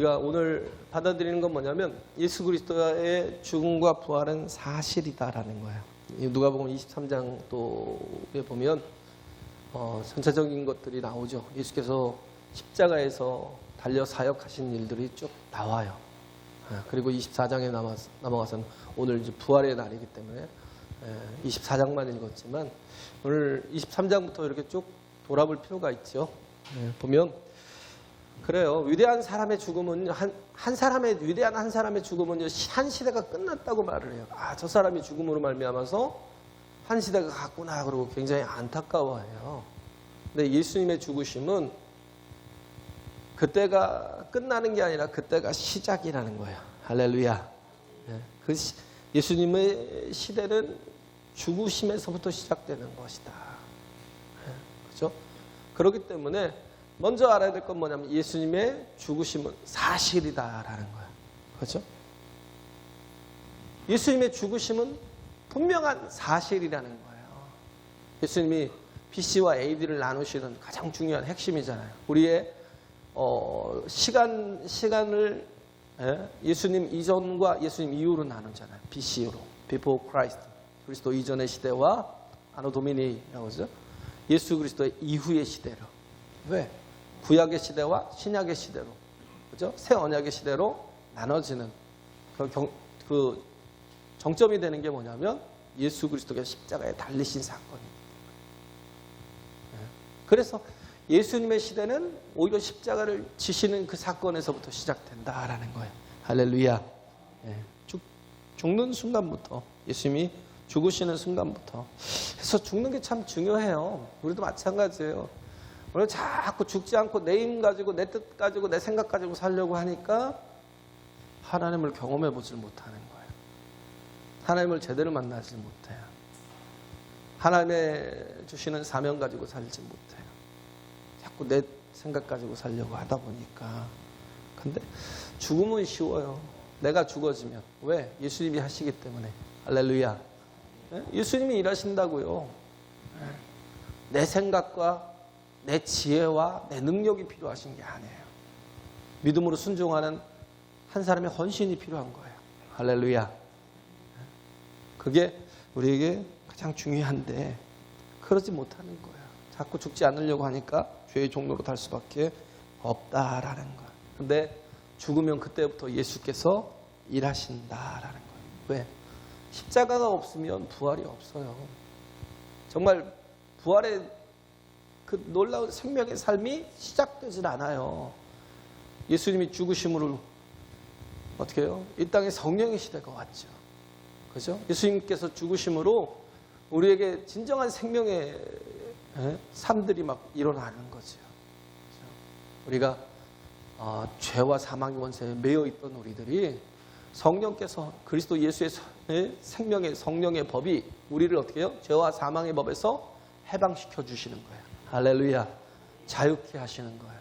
우리가 오늘 받아들이는 건 뭐냐면 예수 그리스도의 죽음과 부활은 사실이다라는 거예요. 누가복음 23장 또에 보면 전체적인 것들이 나오죠. 예수께서 십자가에서 달려 사역하신 일들이 쭉 나와요. 그리고 24장에 넘어가서는 오늘 이제 부활의 날이기 때문에 24장만 읽었지만 오늘 23장부터 이렇게 쭉 돌아볼 필요가 있죠. 보면 그래요. 위대한 사람의 죽음은 위대한 한 사람의 죽음은 한 시대가 끝났다고 말을 해요. 저 사람이 죽음으로 말미암아서 한 시대가 갔구나 그러고 굉장히 안타까워해요. 근데 예수님의 죽으심은 그때가 끝나는 게 아니라 그때가 시작이라는 거예요. 할렐루야. 예수님의 시대는 죽으심에서부터 시작되는 것이다. 그렇죠? 그렇기 때문에 먼저 알아야 될 건 뭐냐면 예수님의 죽으심은 사실이다라는 거예요. 그렇죠? 예수님의 죽으심은 분명한 사실이라는 거예요. 예수님이 BC와 AD를 나누시는 가장 중요한 핵심이잖아요. 우리의 시간을 예수님 이전과 예수님 이후로 나누잖아요. BC로, Before Christ, 그리스도 이전의 시대와 아노 도미니라고 하죠. 예수 그리스도의 이후의 시대로. 왜? 구약의 시대와 신약의 시대로, 그죠? 새 언약의 시대로 나눠지는 그 정점이 되는 게 뭐냐면 예수 그리스도가 십자가에 달리신 사건입니다. 그래서 예수님의 시대는 오히려 십자가를 지시는 그 사건에서부터 시작된다라는 거예요. 할렐루야. 죽는 순간부터, 예수님이 죽으시는 순간부터. 그래서 죽는 게 참 중요해요. 우리도 마찬가지예요. 오늘 자꾸 죽지 않고 내 힘 가지고 내 뜻 가지고 내 생각 가지고 살려고 하니까 하나님을 경험해 보질 못하는 거예요. 하나님을 제대로 만나지 못해요. 하나님의 주시는 사명 가지고 살지 못해요. 자꾸 내 생각 가지고 살려고 하다 보니까. 근데 죽음은 쉬워요. 내가 죽어지면. 왜? 예수님이 하시기 때문에. 할렐루야. 예수님이 일하신다고요. 내 생각과 내 지혜와 내 능력이 필요하신 게 아니에요. 믿음으로 순종하는 한 사람의 헌신이 필요한 거예요. 할렐루야. 그게 우리에게 가장 중요한데 그러지 못하는 거예요. 자꾸 죽지 않으려고 하니까 죄의 종로로 달 수밖에 없다라는 거예요. 근데 죽으면 그때부터 예수께서 일하신다라는 거예요. 왜? 십자가가 없으면 부활이 없어요. 정말 부활의 그 놀라운 생명의 삶이 시작되질 않아요. 예수님이 죽으심으로 어떻게 해요? 이 땅에 성령의 시대가 왔죠. 그죠? 예수님께서 죽으심으로 우리에게 진정한 생명의 삶들이 막 일어나는 거죠. 우리가 죄와 사망의 원세에 매여 있던 우리들이 성령께서 그리스도 예수의 생명의 성령의 법이 우리를 어떻게 해요? 죄와 사망의 법에서 해방시켜 주시는 거예요. 할렐루야. 자유케 하시는 거예요.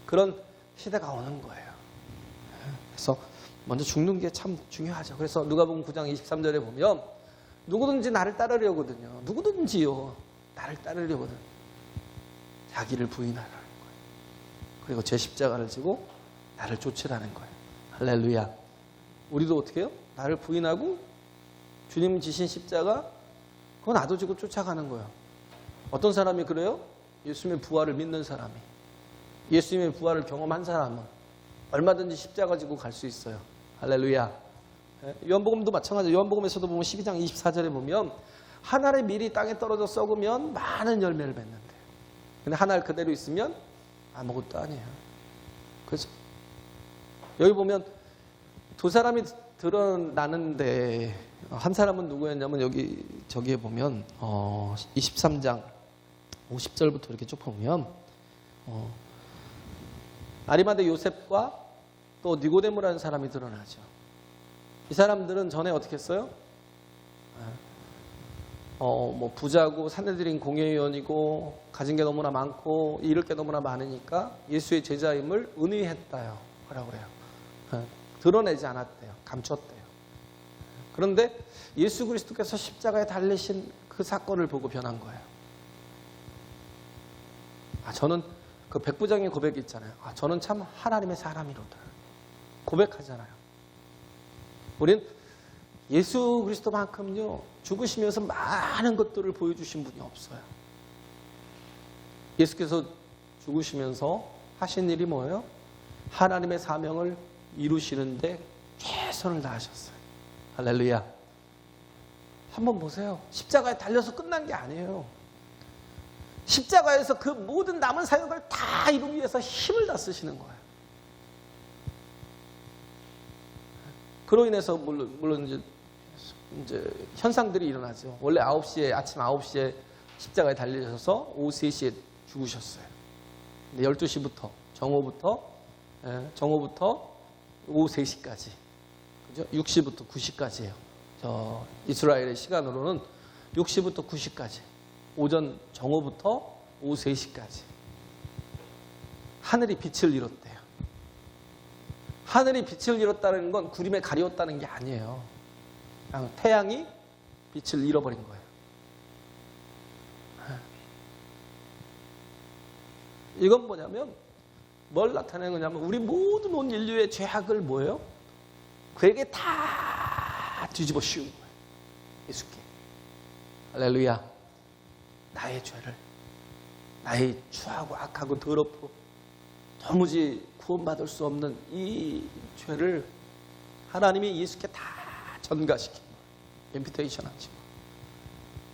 그런 시대가 오는 거예요. 그래서 먼저 죽는 게 참 중요하죠. 그래서 누가복음 9장 23절에 보면 누구든지 나를 따르려거든요. 누구든지요. 나를 따르려거든. 자기를 부인하라는 거예요. 그리고 제 십자가를 지고 나를 쫓으라는 거예요. 할렐루야. 우리도 어떻게 해요? 나를 부인하고 주님 지신 십자가 그거 나도 지고 쫓아가는 거예요. 어떤 사람이 그래요? 예수님의 부활을 믿는 사람이. 예수님의 부활을 경험한 사람은 얼마든지 십자가 지고 갈 수 있어요. 할렐루야. 요한복음도 마찬가지예요. 요한복음에서도 보면 12장 24절에 보면 한 알의 밀이 땅에 떨어져 썩으면 많은 열매를 맺는데 근데 한 알 그대로 있으면 아무것도 아니에요. 그렇죠? 여기 보면 두 사람이 드러나는데 한 사람은 누구였냐면 저기에 보면 23장 50절부터 이렇게 쭉 보면 아리마대 요셉과 또 니고데모라는 사람이 드러나죠. 이 사람들은 전에 어떻게 했어요? 뭐 부자고 사내들인 공회의원이고 가진 게 너무나 많고 잃을 게 너무나 많으니까 예수의 제자임을 은의했다요. 뭐라고 그래요? 드러내지 않았대요. 감췄대요. 그런데 예수 그리스도께서 십자가에 달리신 그 사건을 보고 변한 거예요. 저는 그 백부장의 고백이 있잖아요. 저는 참 하나님의 사람이로다. 고백하잖아요. 우린 예수 그리스도만큼요 죽으시면서 많은 것들을 보여주신 분이 없어요. 예수께서 죽으시면서 하신 일이 뭐예요? 하나님의 사명을 이루시는데 최선을 다하셨어요. 할렐루야. 한번 보세요. 십자가에 달려서 끝난 게 아니에요. 십자가에서 그 모든 남은 사역을 다 이루기 위해서 힘을 다 쓰시는 거예요. 그로 인해서 물론 이제 현상들이 일어나죠. 원래 아침 9시에 십자가에 달리셔서 오후 3시에 죽으셨어요. 근데 12시부터 정오부터 오후 3시까지. 그죠? 6시부터 9시까지예요. 저 이스라엘의 시간으로는 6시부터 9시까지. 오전 정오부터 오후 3시까지. 하늘이 빛을 잃었대요. 하늘이 빛을 잃었다는 건 구름에 가리웠다는 게 아니에요. 그냥 태양이 빛을 잃어버린 거예요. 이건 뭐냐면 뭘 나타내는 거냐면 우리 모든 온 인류의 죄악을 뭐예요? 그에게 다 뒤집어 씌운 거예요. 예수께. 할렐루야. 나의 죄를, 나의 추하고 악하고 더럽고 도무지 구원받을 수 없는 이 죄를 하나님이 예수께 다 전가시킨 거예요. 임피테이션 하신 거예요.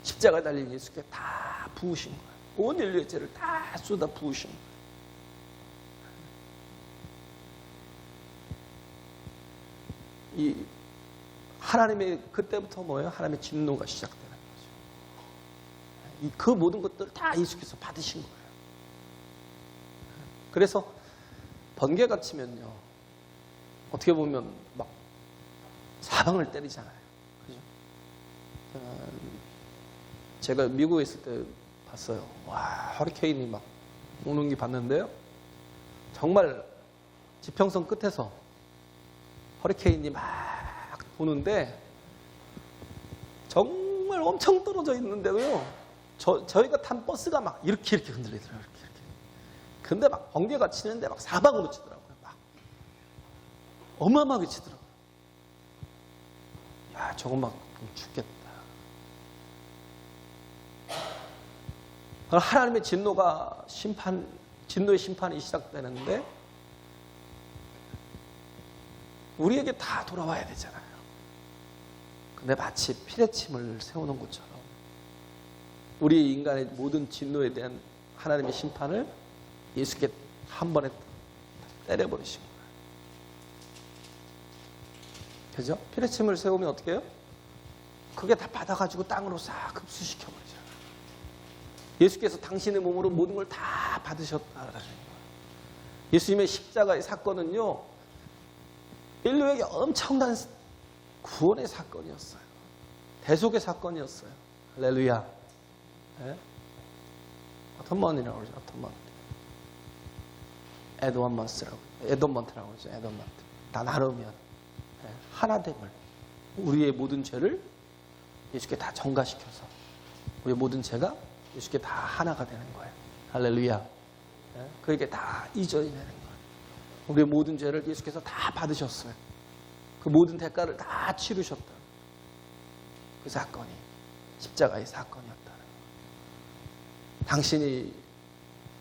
십자가에 달린 예수께 다 부으신 거예요. 온 인류의 죄를 다 쏟아 부으신 거예요. 이 하나님의 그때부터 뭐예요? 하나님의 진노가 시작되는 거죠. 그 모든 것들을 다 예수께서 받으신 거예요. 그래서 번개가 치면요, 어떻게 보면 막 사방을 때리잖아요. 그죠? 제가 미국에 있을 때 봤어요. 와, 허리케인이 막 오는 게 봤는데요. 정말 지평선 끝에서 허리케인이 막 오는데 정말 엄청 떨어져 있는데도요. 저희가 탄 버스가 막 이렇게 흔들리더라고요. 이렇게. 근데 막 번개가 치는데 막 사방으로 치더라고요. 막 어마어마하게 치더라고요. 야, 저거 막 죽겠다. 하나님의 진노의 심판이 시작되는데 우리에게 다 돌아와야 되잖아요. 근데 마치 피레침을 세우는 것처럼 우리 인간의 모든 진노에 대한 하나님의 심판을 예수께 한 번에 때려버리신 거예요. 그죠? 피레침을 세우면 어떻게 해요? 그게 다 받아가지고 땅으로 싹 흡수시켜버리잖아요. 예수께서 당신의 몸으로 모든 걸 다 받으셨다라는 거예요. 예수님의 십자가의 사건은요, 인류에게 엄청난 구원의 사건이었어요. 대속의 사건이었어요. 할렐루야. 네? 어텀먼이라고 그러죠. 어텀먼. 에돈먼트라고 그러죠. 에돈먼트. 다 나누면 하나됨을, 우리의 모든 죄를 예수께 다 전가시켜서 우리의 모든 죄가 예수께 다 하나가 되는 거예요. 할렐루야. 그에게 다 이전이 되는 거예요. 우리의 모든 죄를 예수께서 다 받으셨어요. 그 모든 대가를 다 치르셨다. 그 사건이 십자가의 사건이었다는 거예요. 당신이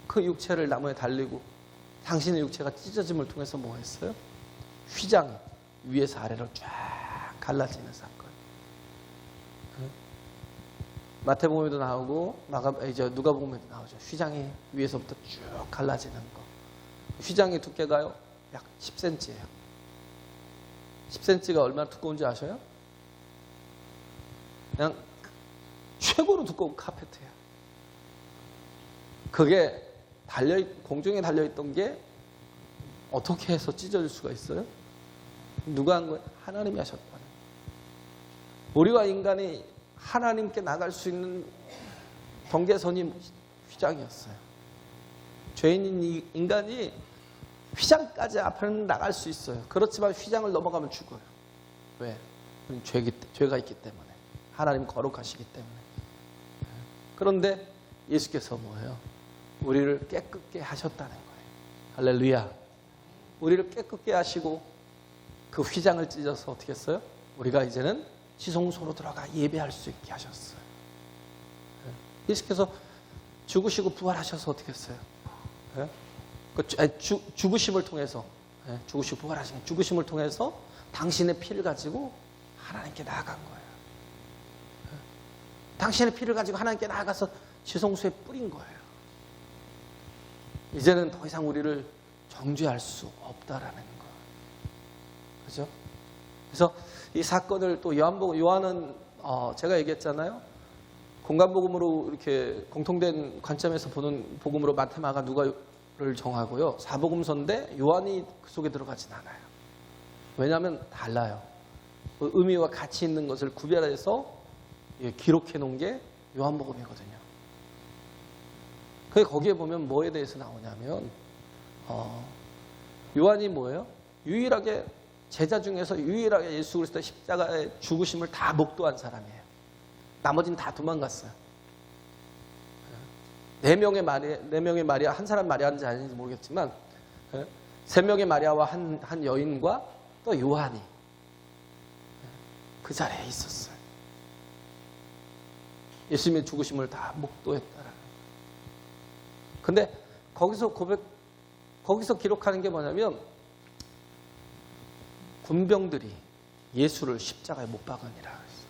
그 육체를 나무에 달리고 당신의 육체가 찢어짐을 통해서 뭐 했어요? 휘장이 위에서 아래로 쫙 갈라지는 사건. 마태복음에도 나오고 누가복음에도 나오죠. 휘장이 위에서부터 쭉 갈라지는 거. 휘장의 두께가요, 약 10cm예요. 10cm가 얼마나 두꺼운지 아셔요? 그냥 최고로 두꺼운 카페트예요. 그게 공중에 달려있던 게 어떻게 해서 찢어질 수가 있어요? 누가 한 거예요? 하나님이 하셨다는 거예요. 우리와 인간이 하나님께 나갈 수 있는 경계선이 휘장이었어요. 죄인인 인간이 휘장까지 앞에는 나갈 수 있어요. 그렇지만 휘장을 넘어가면 죽어요. 왜? 죄가 있기 때문에. 하나님 거룩하시기 때문에. 그런데 예수께서 뭐예요? 우리를 깨끗게 하셨다는 거예요. 할렐루야. 우리를 깨끗게 하시고 그 휘장을 찢어서 어떻게 했어요? 우리가 이제는 지성소로 들어가 예배할 수 있게 하셨어요. 예수께서 죽으시고 부활하셔서 어떻게 했어요? 죽으심을 통해서, 죽으시고 부활하신 죽으심을 통해서 당신의 피를 가지고 하나님께 나아간 거예요. 당신의 피를 가지고 하나님께 나아가서 지성소에 뿌린 거예요. 이제는 더 이상 우리를 정죄할 수 없다라는 거. 그죠? 그래서 이 사건을 또 요한은 제가 얘기했잖아요. 공간복음으로 이렇게 공통된 관점에서 보는 복음으로 마태, 마가, 누가를 정하고요. 사복음서인데 요한이 그 속에 들어가진 않아요. 왜냐하면 달라요. 그 의미와 가치 있는 것을 구별해서 기록해 놓은 게 요한복음이거든요. 거기에 보면 뭐에 대해서 나오냐면 요한이 뭐예요? 유일하게 제자 중에서 유일하게 예수 그리스도의 십자가의 죽으심을 다 목도한 사람이에요. 나머지는 다 도망갔어요. 네 명의 마리아, 한 사람 마리아인지 아닌지 모르겠지만 3명의 마리아와 한 여인과 또 요한이 그 자리에 있었어요. 예수님의 죽으심을 다 목도했다라는 거예요. 근데 거기서 기록하는 게 뭐냐면 군병들이 예수를 십자가에 못 박으니라 했어요.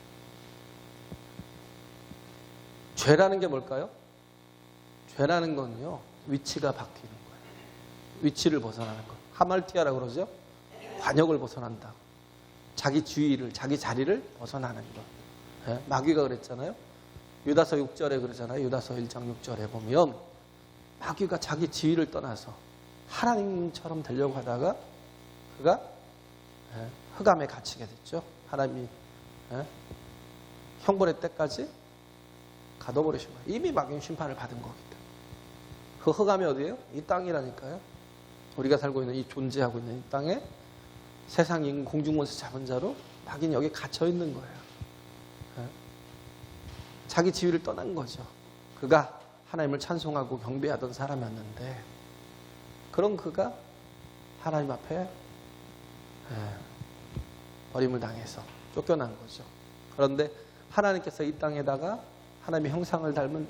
죄라는 게 뭘까요? 죄라는 건요, 위치가 바뀌는 거예요. 위치를 벗어나는 거. 하말티아라고 그러죠? 관역을 벗어난다. 자기 주의를, 자기 자리를 벗어나는 거. 네? 마귀가 그랬잖아요. 유다서 6절에 그러잖아요. 유다서 1장 6절에 보면 마귀가 자기 지위를 떠나서 하나님처럼 되려고 하다가 그가 흑암에 갇히게 됐죠. 하나님이 형벌의 때까지 가둬버리신 거예요. 이미 마귀는 심판을 받은 거기 때문에. 그 흑암이 어디예요? 이 땅이라니까요. 우리가 살고 있는 이 존재하고 있는 이 땅에 세상 인근 공중권세 잡은 자로 마귀는 여기 갇혀 있는 거예요. 자기 지위를 떠난 거죠. 그가 하나님을 찬송하고 경배하던 사람이었는데 그런 그가 하나님 앞에 버림을 당해서 쫓겨난 거죠. 그런데 하나님께서 이 땅에다가 하나님의 형상을 닮은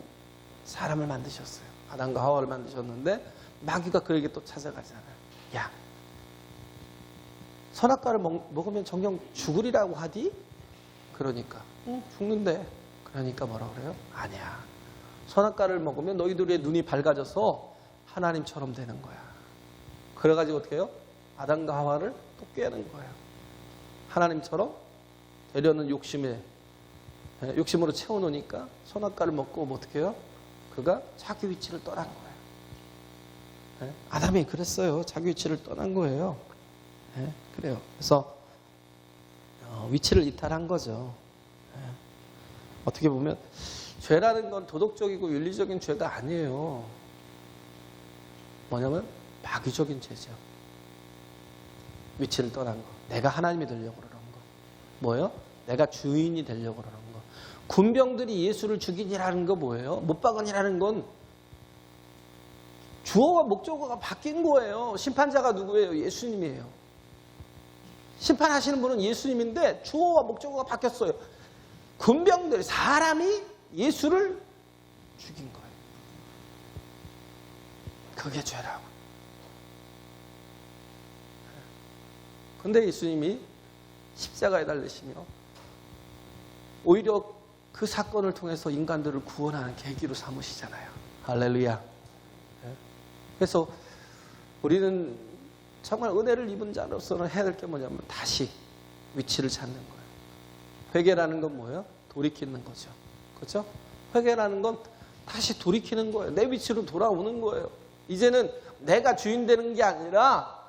사람을 만드셨어요. 아담과 하와를 만드셨는데 마귀가 그에게 또 찾아가잖아요. 야, 선악과를 먹으면 정녕 죽으리라고 하디? 그러니까 죽는데. 그러니까 뭐라 그래요? 아니야. 선악과를 먹으면 너희들의 눈이 밝아져서 하나님처럼 되는 거야. 그래가지고 어떻게 해요? 아담과 하와를 또 꾀는 거예요. 하나님처럼 되려는 욕심으로 채워놓으니까 선악과를 먹고 어떻게 해요? 그가 자기 위치를 떠난 거예요. 아담이 그랬어요. 자기 위치를 떠난 거예요. 그래요. 그래서 위치를 이탈한 거죠. 어떻게 보면 죄라는 건 도덕적이고 윤리적인 죄가 아니에요. 뭐냐면 마귀적인 죄죠. 위치를 떠난 거. 내가 하나님이 되려고 그러는 거. 뭐예요? 내가 주인이 되려고 그러는 거. 군병들이 예수를 죽이니라는 거 뭐예요? 못 박으니라는 건 주어와 목적어가 바뀐 거예요. 심판자가 누구예요? 예수님이에요. 심판하시는 분은 예수님인데 주어와 목적어가 바뀌었어요. 군병들, 사람이 예수를 죽인 거예요. 그게 죄라고. 근데 예수님이 십자가에 달리시며 오히려 그 사건을 통해서 인간들을 구원하는 계기로 삼으시잖아요. 할렐루야. 그래서 우리는 정말 은혜를 입은 자로서는 해야 될 게 뭐냐면 다시 위치를 찾는 거예요. 회개라는 건 뭐예요? 돌이키는 거죠. 그렇죠? 회개라는 건 다시 돌이키는 거예요. 내 위치로 돌아오는 거예요. 이제는 내가 주인 되는 게 아니라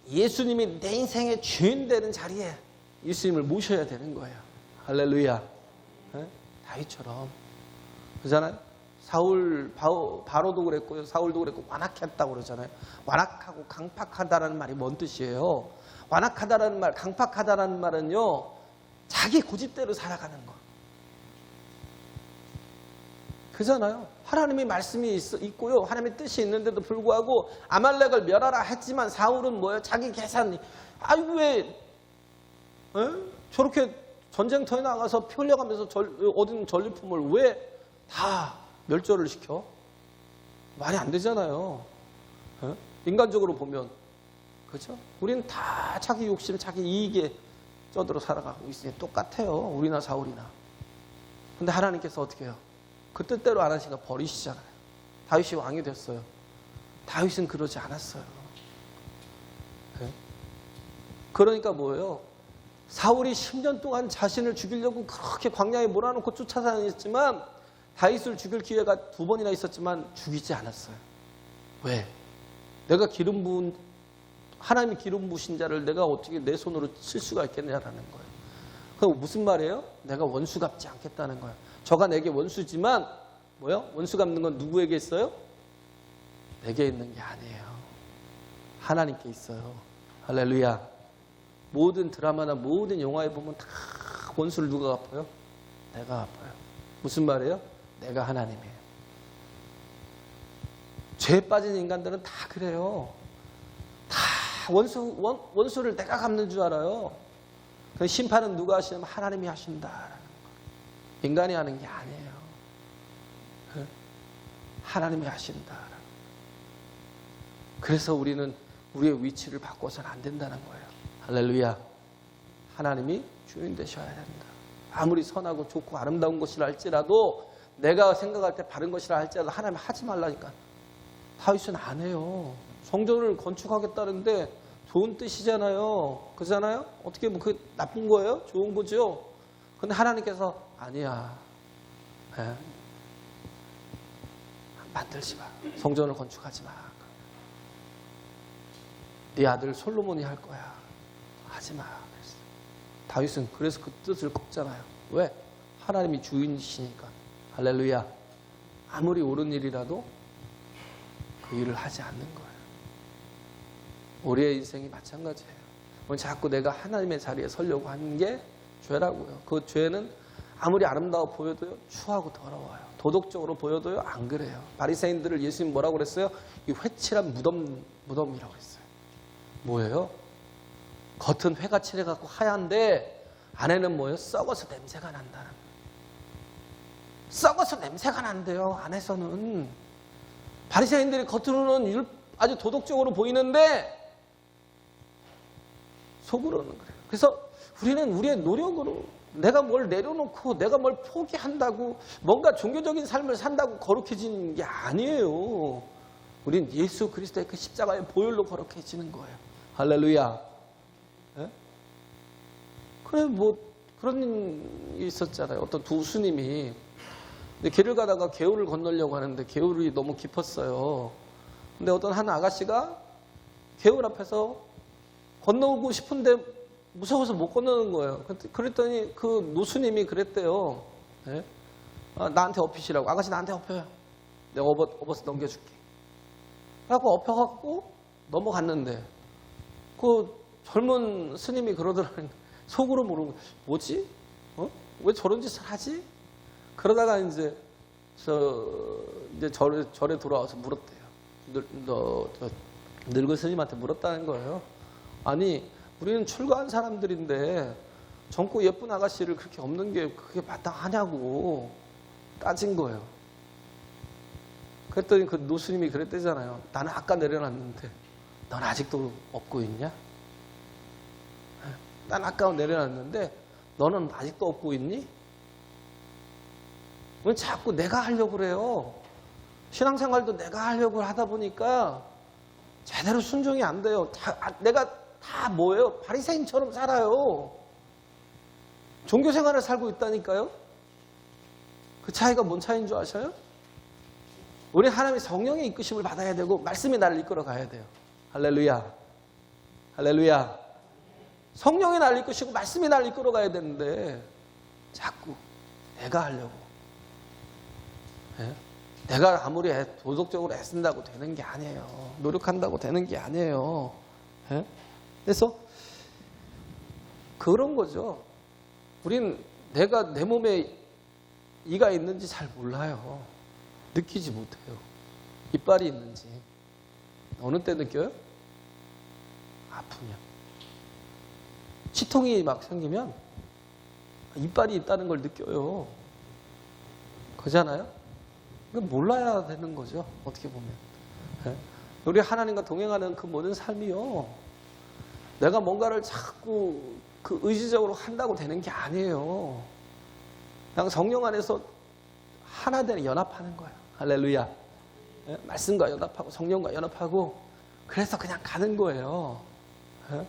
예수님이 내 인생의 주인 되는 자리에 예수님을 모셔야 되는 거예요. 할렐루야. 다윗처럼. 그러잖아요. 바로도 그랬고요. 사울도 그랬고 완악했다고 그러잖아요. 완악하고 강팍하다라는 말이 뭔 뜻이에요? 완악하다라는 말, 강팍하다라는 말은요. 자기 고집대로 살아가는 거. 그잖아요. 하나님의 말씀이 있고요. 하나님의 뜻이 있는데도 불구하고 아말렉을 멸하라 했지만 사울은 뭐예요? 자기 계산. 아이고 왜 저렇게 전쟁터에 나가서 피 흘려가면서 얻은 전리품을 왜 다 멸절을 시켜? 말이 안 되잖아요. 인간적으로 보면. 그렇죠? 우리는 다 자기 욕심, 자기 이익에 쩌들어 살아가고 있으니 똑같아요. 우리나 사울이나. 근데 하나님께서 어떻게 해요? 그 뜻대로 안 하시니까 버리시잖아요. 다윗이 왕이 됐어요. 다윗은 그러지 않았어요. 그러니까 뭐예요? 사울이 10년 동안 자신을 죽이려고 그렇게 광야에 몰아놓고 쫓아다녔지만 다윗을 죽일 기회가 2번이나 있었지만 죽이지 않았어요. 왜? 내가 하나님이 기름 부으신 자를 내가 어떻게 내 손으로 칠 수가 있겠냐라는 거예요. 그럼 무슨 말이에요? 내가 원수 갚지 않겠다는 거예요. 저가 내게 원수지만 뭐요? 원수 갚는 건 누구에게 있어요? 내게 있는 게 아니에요. 하나님께 있어요. 할렐루야. 모든 드라마나 모든 영화에 보면 다 원수를 누가 갚아요? 내가 갚아요. 무슨 말이에요? 내가 하나님이에요. 죄에 빠진 인간들은 다 그래요. 다 원수를 내가 갚는 줄 알아요. 그 심판은 누가 하시냐면 하나님이 하신다라는 거예요. 인간이 하는 게 아니에요. 하나님이 하신다라는 거예요. 그래서 우리는 우리의 위치를 바꿔서는 안 된다는 거예요. 할렐루야. 하나님이 주인 되셔야 된다. 아무리 선하고 좋고 아름다운 것이라 할지라도 내가 생각할 때 바른 것이라 할지라도 하나님 하지 말라니까. 다윗은 안 해요. 성전을 건축하겠다는데 좋은 뜻이잖아요. 그렇잖아요? 어떻게 뭐 그게 나쁜 거예요? 좋은 거죠. 근데 하나님께서 아니야. 만들지 마. 성전을 건축하지 마. 네 아들 솔로몬이 할 거야. 하지 마. 그랬어요. 다윗은 그래서 그 뜻을 꺾잖아요. 왜? 하나님이 주인이시니까. 할렐루야. 아무리 옳은 일이라도 그 일을 하지 않는 거예요. 우리의 인생이 마찬가지예요. 오늘 자꾸 내가 하나님의 자리에 서려고 하는 게 죄라고요. 그 죄는 아무리 아름다워 보여도요, 추하고 더러워요. 도덕적으로 보여도요, 안 그래요. 바리새인들을 예수님 뭐라고 그랬어요? 이 회칠한 무덤이라고 했어요. 뭐예요? 겉은 회가 칠해갖고 하얀데 안에는 뭐예요? 썩어서 냄새가 난다는 거예요. 썩어서 냄새가 난대요. 안에서는. 바리새인들이 겉으로는 아주 도덕적으로 보이는데 속으로는 그래요. 그래서 우리는 우리의 노력으로 내가 뭘 내려놓고 내가 뭘 포기한다고 뭔가 종교적인 삶을 산다고 거룩해지는 게 아니에요. 우린 예수 그리스도의 그 십자가의 보혈로 거룩해지는 거예요. 할렐루야. 예? 그래 뭐 그런 일이 있었잖아요. 어떤 두 스님이 길을 가다가 개울을 건너려고 하는데 개울이 너무 깊었어요. 근데 어떤 한 아가씨가 개울 앞에서 건너고 싶은데 무서워서 못 건너는 거예요. 그랬더니 그 노스님이 그랬대요. 네? 나한테 업히시라고. 아가씨 나한테 업혀요. 내가 업어서 넘겨줄게. 그래갖고 업혀갖고 넘어갔는데 그 젊은 스님이 그러더라고요. 속으로 모르는 거예요. 뭐지? 왜 저런 짓을 하지? 그러다가 이제 절에 돌아와서 물었대요. 늙은 스님한테 물었다는 거예요. 아니 우리는 출가한 사람들인데 젊고 예쁜 아가씨를 그렇게 없는 게 그게 마땅하냐고 따진 거예요. 그랬더니 그 노스님이 그랬대잖아요. 나는 아까 내려놨는데 넌 아직도 업고 있냐? 난 아까 내려놨는데 너는 아직도 업고 있니? 왜 자꾸 내가 하려고 그래요? 신앙생활도 내가 하려고 하다 보니까 제대로 순종이 안 돼요. 내가 다 뭐예요? 바리새인처럼 살아요. 종교생활을 살고 있다니까요. 그 차이가 뭔 차이인 줄 아셔요? 우리 하나님의 성령의 이끄심을 받아야 되고 말씀이 나를 이끌어 가야 돼요. 할렐루야. 할렐루야. 성령이 나를 이끄시고 말씀이 나를 이끌어 가야 되는데 자꾸 내가 하려고. 네? 내가 아무리 도덕적으로 애쓴다고 되는 게 아니에요. 노력한다고 되는 게 아니에요. 네? 그래서 그런 거죠. 우린 내가 내 몸에 이가 있는지 잘 몰라요. 느끼지 못해요. 이빨이 있는지. 어느 때 느껴요? 아프면. 치통이 막 생기면 이빨이 있다는 걸 느껴요. 그잖아요? 이거 몰라야 되는 거죠. 어떻게 보면. 네? 우리 하나님과 동행하는 그 모든 삶이요. 내가 뭔가를 자꾸 그 의지적으로 한다고 되는 게 아니에요. 그냥 성령 안에서 하나 되는 연합하는 거예요. 할렐루야. 네? 말씀과 연합하고 성령과 연합하고 그래서 그냥 가는 거예요. 네?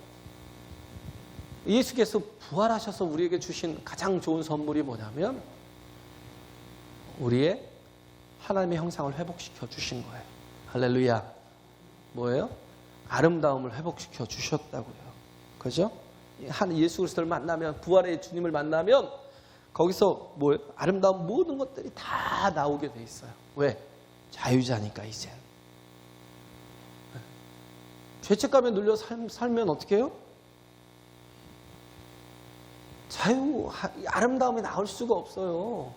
예수께서 부활하셔서 우리에게 주신 가장 좋은 선물이 뭐냐면 우리의 하나님의 형상을 회복시켜 주신 거예요. 할렐루야. 뭐예요? 아름다움을 회복시켜 주셨다고요. 그죠? 예수 그리스도를 만나면, 부활의 주님을 만나면 거기서 뭐예요? 아름다운 모든 것들이 다 나오게 돼 있어요. 왜? 자유자니까 이젠. 죄책감에 눌려 살면 어떻게 해요? 자유, 아름다움이 나올 수가 없어요.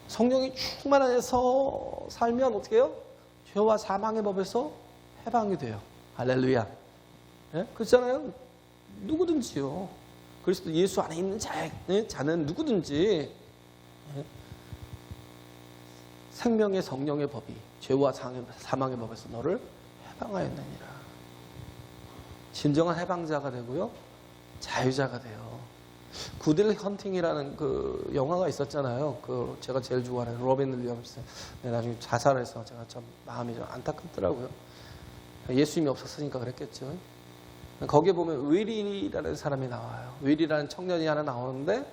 성령이 충만해서 살면 어떻게 해요? 죄와 사망의 법에서 해방이 돼요. 할렐루야. 네? 그렇잖아요. 누구든지요. 그리스도 예수 안에 있는 자는 누구든지 생명의 성령의 법이 죄와 사망의 법에서 너를 해방하였느니라. 진정한 해방자가 되고요. 자유자가 돼요. 굿윌 헌팅이라는 그 영화가 있었잖아요. 그 제가 제일 좋아하는 로빈 윌리엄스. 나중에 자살해서 제가 좀 마음이 좀 안타깝더라고요. 예수님이 없었으니까 그랬겠죠. 거기에 보면 윌이라는 사람이 나와요. 윌이라는 청년이 하나 나오는데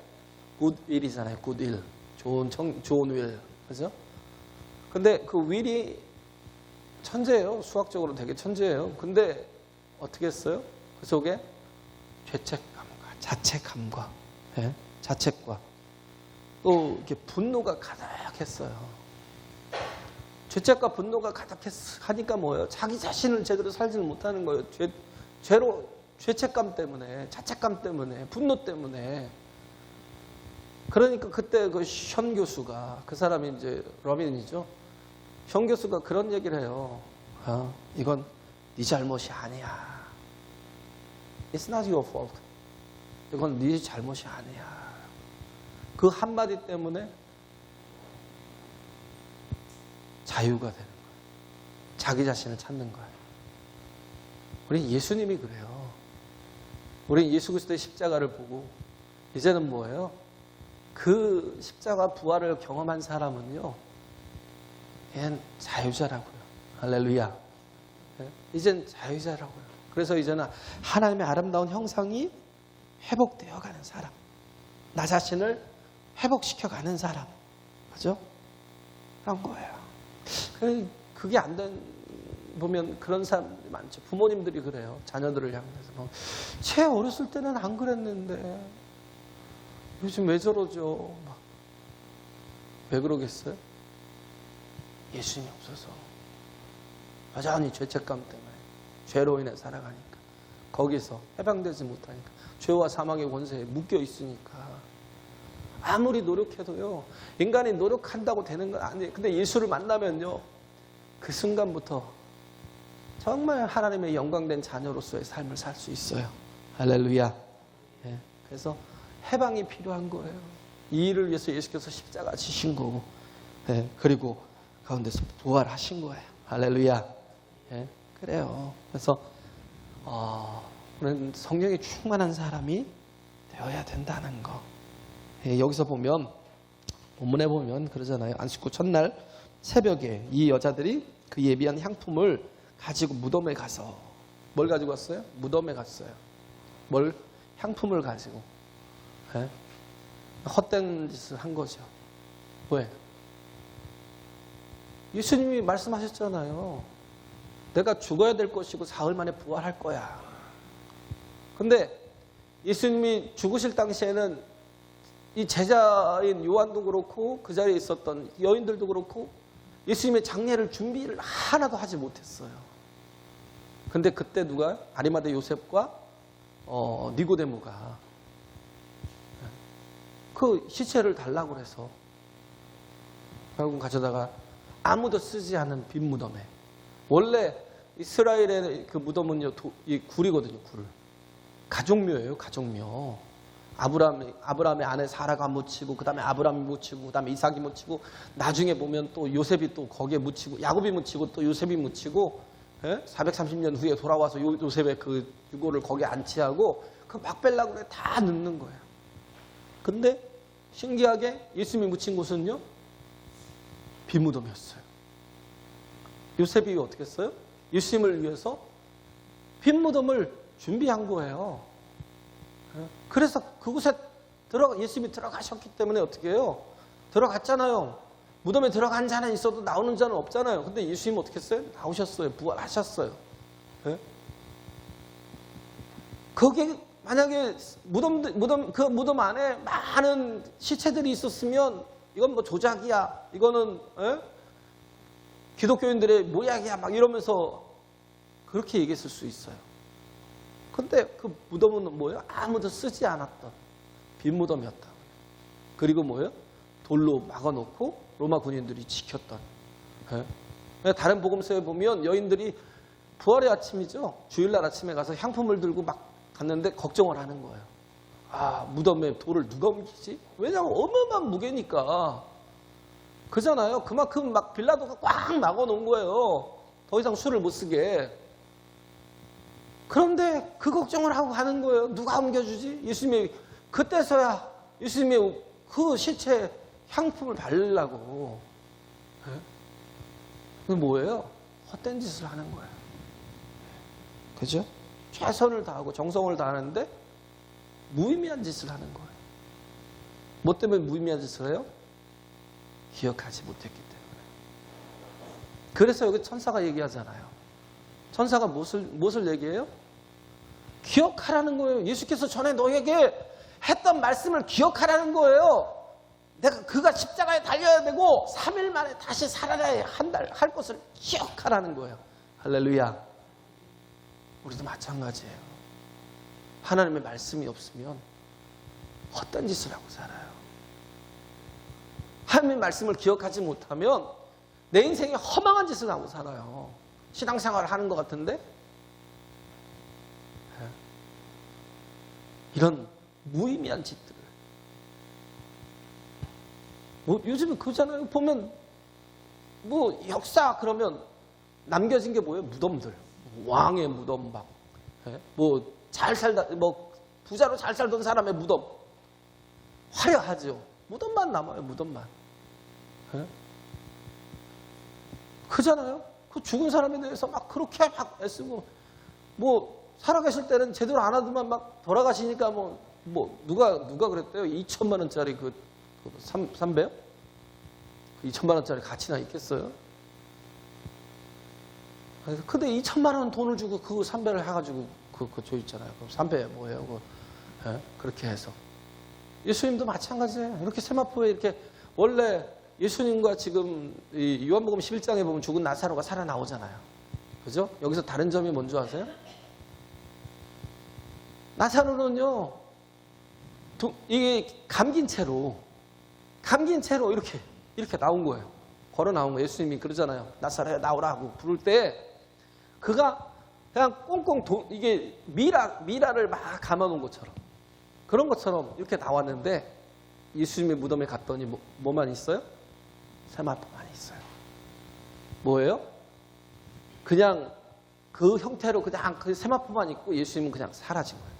굿윌이잖아요. 굿윌. 좋은 윌. 그죠? 근데 그 윌이 천재예요. 수학적으로 되게 천재예요. 근데 어떻게 했어요? 그 속에 죄책감과 자책감과 자책과 또 이렇게 분노가 가득했어요. 죄책과 분노가 가득하니까 뭐예요? 자기 자신을 제대로 살지는 못하는 거예요. 죄책감 때문에, 자책감 때문에, 분노 때문에. 그러니까 그때 그 션 교수가, 그 사람이 이제 러빈이죠. 션 교수가 그런 얘기를 해요. 이건 네 잘못이 아니야. It's not your fault. 이건 네 잘못이 아니야. 그 한마디 때문에 자유가 되는 거예요. 자기 자신을 찾는 거예요. 우리 예수님이 그래요. 우리 예수 그리스도의 십자가를 보고 이제는 뭐예요? 그 십자가 부활을 경험한 사람은요, 얘는 자유자라고요. 할렐루야. 이젠 자유자라고요. 그래서 이제는 하나님의 아름다운 형상이 회복되어 가는 사람. 나 자신을 회복시켜 가는 사람. 그죠? 그런 거예요. 그게 안 보면 그런 사람들이 많죠. 부모님들이 그래요. 자녀들을 향해서. 쟤 어렸을 때는 안 그랬는데 요즘 왜 저러죠? 왜 그러겠어요? 예수님이 없어서. 여전히 죄책감 때문에 죄로 인해 살아가니까 거기서 해방되지 못하니까 죄와 사망의 권세에 묶여 있으니까 아무리 노력해도요, 인간이 노력한다고 되는 건 아니에요. 근데 예수를 만나면요, 그 순간부터 정말 하나님의 영광된 자녀로서의 삶을 살 수 있어요. 할렐루야. 그래서 해방이 필요한 거예요. 이 일을 위해서 예수께서 십자가 지신 거고, 그리고 가운데서 부활하신 거예요. 할렐루야. 그래요. 그래서 우리는 성령이 충만한 사람이 되어야 된다는 거. 여기서 보면, 본문에 보면 그러잖아요. 안식구 첫날 새벽에 이 여자들이 그 예비한 향품을 가지고 무덤에 가서, 뭘 가지고 왔어요? 무덤에 갔어요. 뭘? 향품을 가지고. 헛된 짓을 한 거죠. 왜? 예수님이 말씀하셨잖아요. 내가 죽어야 될 것이고 사흘 만에 부활할 거야. 근데 예수님이 죽으실 당시에는 이 제자인 요한도 그렇고 그 자리에 있었던 여인들도 그렇고 예수님의 장례를 준비를 하나도 하지 못했어요. 근데 그때 누가? 아리마대 요셉과 니고데모가 그 시체를 달라고 해서 결국 가져다가 아무도 쓰지 않은 빈 무덤에, 원래 이스라엘의 그 무덤은요, 이 굴이거든요, 굴. 가족묘예요, 가족묘. 아브라함의 아내 사라가 묻히고, 그 다음에 아브라함이 묻히고, 그 다음에 이삭이 묻히고, 나중에 보면 또 요셉이 또 거기에 묻히고, 야곱이 묻히고, 또 요셉이 묻히고, 430년 후에 돌아와서 요셉의 그 유고를 거기에 안치하고, 그 막벨라굴에 다 넣는 거예요. 근데 신기하게 예수님이 묻힌 곳은요, 빈무덤이었어요. 요셉이 어떻게 했어요? 예수님을 위해서 빈무덤을 준비한 거예요. 그래서 그곳에 예수님이 들어가셨기 때문에 어떻게 해요? 들어갔잖아요. 무덤에 들어간 자는 있어도 나오는 자는 없잖아요. 근데 예수님 어떻게 했어요? 나오셨어요. 부활하셨어요. 거기 만약에 그 무덤 안에 많은 시체들이 있었으면 이건 뭐 조작이야. 이거는 기독교인들의 모략이야. 막 이러면서 그렇게 얘기했을 수 있어요. 근데 그 무덤은 뭐예요? 아무도 쓰지 않았던 빈 무덤이었다. 그리고 뭐예요? 돌로 막아놓고 로마 군인들이 지켰던. 다른 복음서에 보면 여인들이 부활의 아침이죠. 주일날 아침에 가서 향품을 들고 막 갔는데 걱정을 하는 거예요. 아, 무덤에 돌을 누가 옮기지? 왜냐하면 어마어마한 무게니까. 그잖아요. 그만큼 막 빌라도가 꽉 막아놓은 거예요. 더 이상 술을 못 쓰게. 그런데 그 걱정을 하고 가는 거예요. 누가 옮겨주지? 예수님이 그때서야 예수님이 그 시체에 향품을 바르려고. 그게 뭐예요? 헛된 짓을 하는 거예요. 그죠? 최선을 다하고 정성을 다하는데 무의미한 짓을 하는 거예요. 뭐 때문에 무의미한 짓을 해요? 기억하지 못했기 때문에. 그래서 여기 천사가 얘기하잖아요. 천사가 무엇을 얘기해요? 기억하라는 거예요. 예수께서 전에 너에게 했던 말씀을 기억하라는 거예요. 그가 십자가에 달려야 되고 3일 만에 다시 살아나야 할 것을 기억하라는 거예요. 할렐루야. 우리도 마찬가지예요. 하나님의 말씀이 없으면 헛된 짓을 하고 살아요. 하나님의 말씀을 기억하지 못하면 내 인생에 허망한 짓을 하고 살아요. 신앙생활을 하는 것 같은데 이런 무의미한 짓들을 요즘은 그잖아요. 보면 뭐 역사 그러면 남겨진 게 뭐예요? 무덤들. 왕의 무덤 막 뭐 잘 살다 뭐 부자로 잘 살던 사람의 무덤 화려하죠. 무덤만 남아요. 무덤만. 그잖아요. 그 죽은 사람에 대해서 막 그렇게 막 애쓰고 뭐 살아계실 때는 제대로 안 하더만 막 돌아가시니까 뭐 누가 그랬대요? 2천만 원짜리 그 삼배요? 2천만 원짜리 가치나 있겠어요? 근데 2천만 원 돈을 주고 그 3배를 해가지고 저 있잖아요. 그럼 3배 뭐예요? 그렇게 해서. 예수님도 마찬가지예요. 이렇게 세마포에 이렇게 원래 예수님과 지금 이 요한복음 11장에 보면 죽은 나사로가 살아나오잖아요. 그죠? 여기서 다른 점이 뭔지 아세요? 나사로는요, 이게 감긴 채로 이렇게 나온 거예요. 걸어 나온 거예요. 예수님이 그러잖아요. 나사로야 나오라 하고 부를 때 그가 그냥 꽁꽁 이게 미라를 막 감아놓은 것처럼 그런 것처럼 이렇게 나왔는데 예수님의 무덤에 갔더니 뭐만 있어요? 세마포만 있어요. 뭐예요? 그냥 그 형태로 그냥 그 세마포만 있고 예수님은 그냥 사라진 거예요.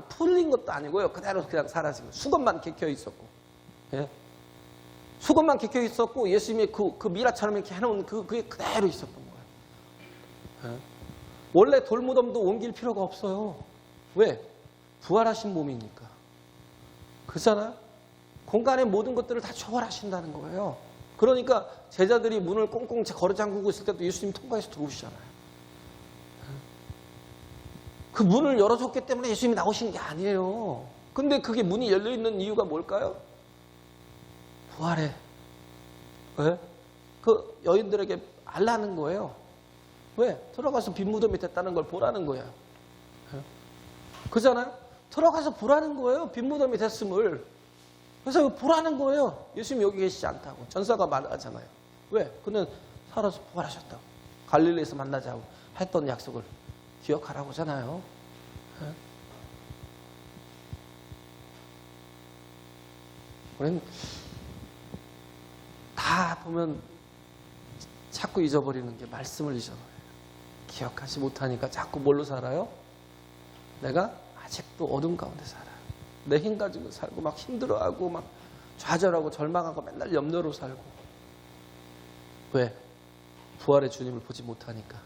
풀린 것도 아니고요. 그대로 그냥 사라진 거예요. 수건만 개켜 있었고. 예? 수건만 개켜 있었고 예수님이 그 미라처럼 이렇게 해놓은 그게 그대로 있었던 거예요. 예? 원래 돌무덤도 옮길 필요가 없어요. 왜? 부활하신 몸이니까. 그렇잖아요? 공간의 모든 것들을 다 초월하신다는 거예요. 그러니까 제자들이 문을 꽁꽁 걸어 잠그고 있을 때도 예수님 통과해서 들어오시잖아요. 그 문을 열어줬기 때문에 예수님이 나오신 게 아니에요. 근데 그게 문이 열려있는 이유가 뭘까요? 부활해. 왜? 그 여인들에게 알라는 거예요. 왜? 들어가서 빈 무덤이 됐다는 걸 보라는 거예요. 그잖아요? 들어가서 보라는 거예요. 빈 무덤이 됐음을. 그래서 보라는 거예요. 예수님 여기 계시지 않다고. 전사가 말하잖아요. 왜? 그는 살아서 부활하셨다고. 갈릴리에서 만나자고 했던 약속을 기억하라고 하잖아요. 우리는 다 보면 자꾸 잊어버리는 게 말씀을 잊어버려요. 기억하지 못하니까 자꾸 뭘로 살아요? 내가 아직도 어둠 가운데 살아요. 내 힘 가지고 살고 막 힘들어하고 막 좌절하고 절망하고 맨날 염려로 살고. 왜? 부활의 주님을 보지 못하니까.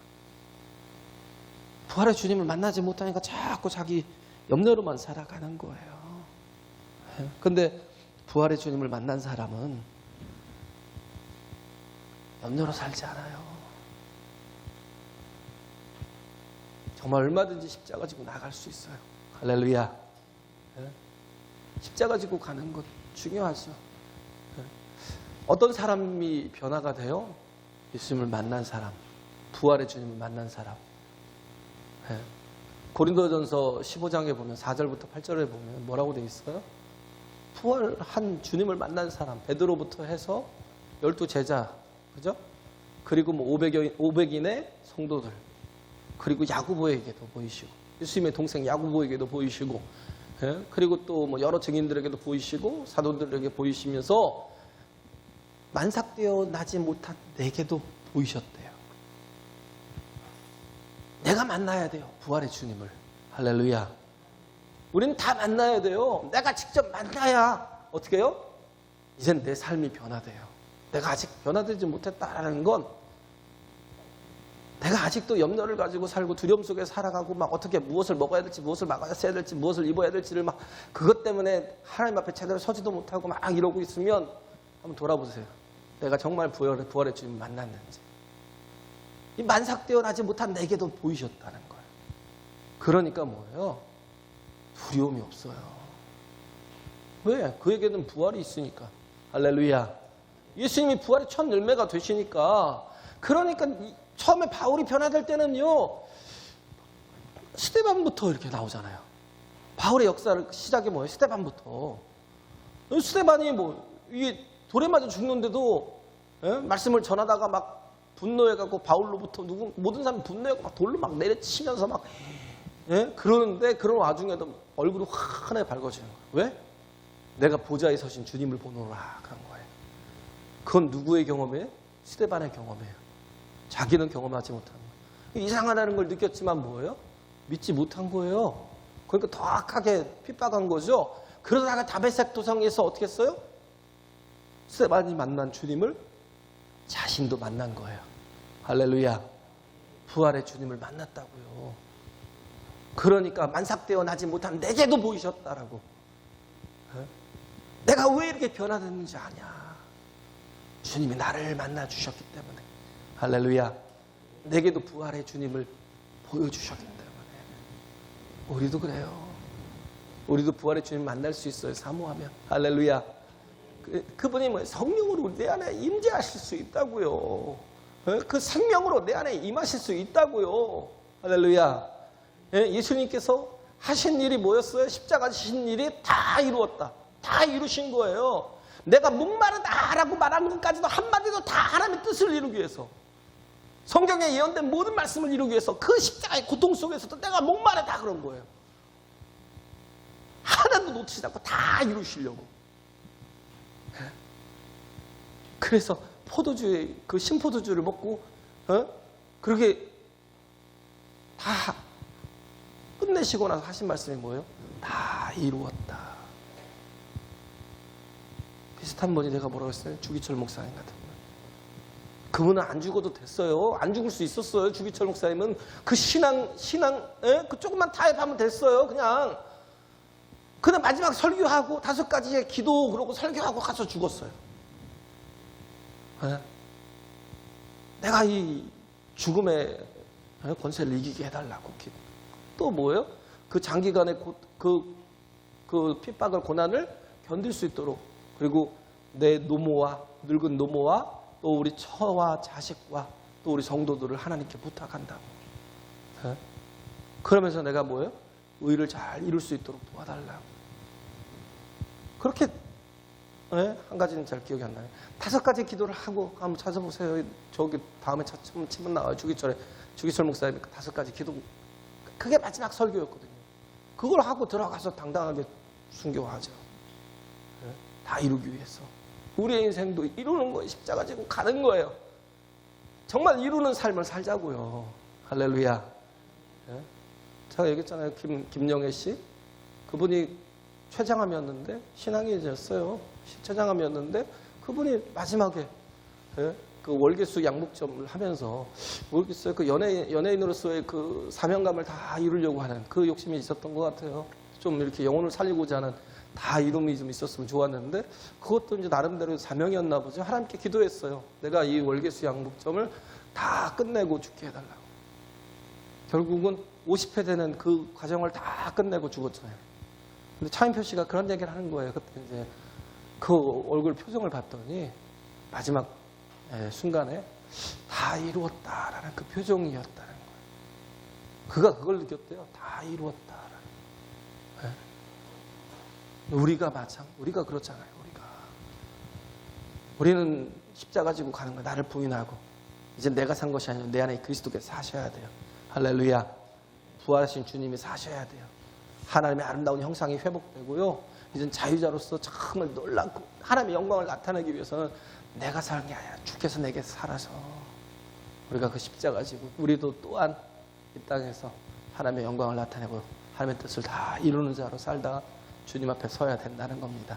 부활의 주님을 만나지 못하니까 자꾸 자기 염려로만 살아가는 거예요. 근데 부활의 주님을 만난 사람은 염려로 살지 않아요. 정말 얼마든지 십자가 지고 나갈 수 있어요. 할렐루야. 십자가 지고 가는 것 중요하죠. 어떤 사람이 변화가 돼요? 예수님을 만난 사람, 부활의 주님을 만난 사람. 고린도전서 15장에 보면 4절부터 8절에 보면 뭐라고 되어 있어요? 부활한 주님을 만난 사람, 베드로부터 해서 12제자, 그죠? 그리고 뭐 500인의 성도들, 그리고 야고보에게도 보이시고, 예수님의 동생 야고보에게도 보이시고, 그리고 또 뭐 여러 증인들에게도 보이시고, 사도들에게 보이시면서 만삭되어 나지 못한 내게도 보이셨대요. 내가 만나야 돼요, 부활의 주님을. 할렐루야. 우리는 다 만나야 돼요. 내가 직접 만나야 어떻게 해요? 이젠 내 삶이 변화돼요. 내가 아직 변화되지 못했다라는 건 내가 아직도 염려를 가지고 살고 두려움 속에 살아가고 막 어떻게 무엇을 먹어야 될지, 무엇을 막아야 될지, 무엇을 입어야 될지를 막 그것 때문에 하나님 앞에 제대로 서지도 못하고 막 이러고 있으면 한번 돌아보세요. 내가 정말 부활의 주님 만났는지. 이 만삭되어 나지 못한 내게도 보이셨다는 거예요. 그러니까 뭐예요? 두려움이 없어요. 왜? 그에게는 부활이 있으니까. 할렐루야. 예수님이 부활의 첫 열매가 되시니까. 그러니까 처음에 바울이 변화될 때는요, 스데반부터 이렇게 나오잖아요. 바울의 역사를 시작이 뭐예요? 스데반부터. 스데반이 뭐 이게 돌에 맞아 죽는데도 말씀을 전하다가 막 분노해갖고 바울로부터 모든 사람이 분노해갖고 막 돌로 막 내려치면서 막 그러는데 그런 와중에도 얼굴이 환하게 밝아지는 거예요. 왜? 내가 보좌에 서신 주님을 보노라 그런 거예요. 그건 누구의 경험이에요? 스데반의 경험이에요. 자기는 경험하지 못한 거예요. 이상하다는 걸 느꼈지만 뭐예요? 믿지 못한 거예요. 그러니까 더 악하게 핍박한 거죠. 그러다가 다메섹 도성에서 어떻게 했어요? 스데반이 만난 주님을 자신도 만난 거예요. 할렐루야. 부활의 주님을 만났다고요. 그러니까 만삭되어 나지 못한 내게도 보이셨다라고. 내가 왜 이렇게 변화됐는지 아냐. 주님이 나를 만나 주셨기 때문에. 할렐루야. 내게도 부활의 주님을 보여주셨기 때문에. 우리도 그래요. 우리도 부활의 주님 만날 수 있어요. 사모하면. 할렐루야. 그분이 뭐 성령으로 내 안에 임재하실 수 있다고요. 그 생명으로 내 안에 임하실 수 있다고요. 할렐루야. 예수님께서 하신 일이 뭐였어요? 십자가 지신 일이 다 이루었다. 다 이루신 거예요. 내가 목마르다라고 말하는 것까지도 한마디도 다 하나님의 뜻을 이루기 위해서. 성경에 예언된 모든 말씀을 이루기 위해서 그 십자가의 고통 속에서도 내가 목마르다 그런 거예요. 하나도 놓치지 않고 다 이루시려고. 그래서 포도주의 그 신포도주를 먹고 그렇게 다 끝내시고 나서 하신 말씀이 뭐예요? 다 이루었다. 비슷한 분이 내가 뭐라고 했어요? 주기철 목사님 같은 분. 그분은 안 죽어도 됐어요. 안 죽을 수 있었어요. 주기철 목사님은 그 신앙 그 조금만 타협하면 됐어요. 그냥. 근데 마지막 설교하고 5가지의 기도 그러고 설교하고 가서 죽었어요. 내가 이 죽음의 권세를 이기게 해달라고. 또 뭐예요? 그 장기간의 그 핍박을 고난을 견딜 수 있도록. 그리고 내 노모와 늙은 노모와 또 우리 처와 자식과 또 우리 성도들을 하나님께 부탁한다고. 그러면서 내가 뭐예요? 의를 잘 이룰 수 있도록 도와달라고. 그렇게 한 가지는 잘 기억이 안 나요. 5가지 기도를 하고 한번 찾아보세요. 저기 다음에 치면 나와요. 주기철 목사님 5가지 기도 그게 마지막 설교였거든요. 그걸 하고 들어가서 당당하게 순교하죠. 다 이루기 위해서. 우리의 인생도 이루는 거예요. 십자가 지고 가는 거예요. 정말 이루는 삶을 살자고요. 할렐루야. 제가 얘기했잖아요. 김영애 씨. 그분이 최장암이었는데 신앙인이었어요. 최장암이었는데 그분이 마지막에 그 월계수 양목점을 하면서 모르겠어요. 그 연예인으로서의 그 사명감을 다 이루려고 하는 그 욕심이 있었던 것 같아요. 좀 이렇게 영혼을 살리고자 하는 다 이름이 좀 있었으면 좋았는데 그것도 이제 나름대로 사명이었나 보죠. 하나님께 기도했어요. 내가 이 월계수 양목점을 다 끝내고 죽게 해달라고. 결국은 50회 되는 그 과정을 다 끝내고 죽었잖아요. 근데 차인표 씨가 그런 얘기를 하는 거예요. 그때 이제 그 얼굴 표정을 봤더니 마지막 순간에 다 이루었다라는 그 표정이었다는 거예요. 그가 그걸 느꼈대요. 다 이루었다라는 거예요. 우리가 우리가 그렇잖아요. 우리는 십자가 지고 가는 거예요. 나를 부인하고 이제 내가 산 것이 아니라 내 안에 그리스도께서 사셔야 돼요. 할렐루야. 부활하신 주님이 사셔야 돼요. 하나님의 아름다운 형상이 회복되고요. 이젠 자유자로서 정말 놀랍고 하나님의 영광을 나타내기 위해서는 내가 사는 게 아니라 주께서 내게 살아서 우리가 그 십자가 지고 우리도 또한 이 땅에서 하나님의 영광을 나타내고 하나님의 뜻을 다 이루는 자로 살다가 주님 앞에 서야 된다는 겁니다.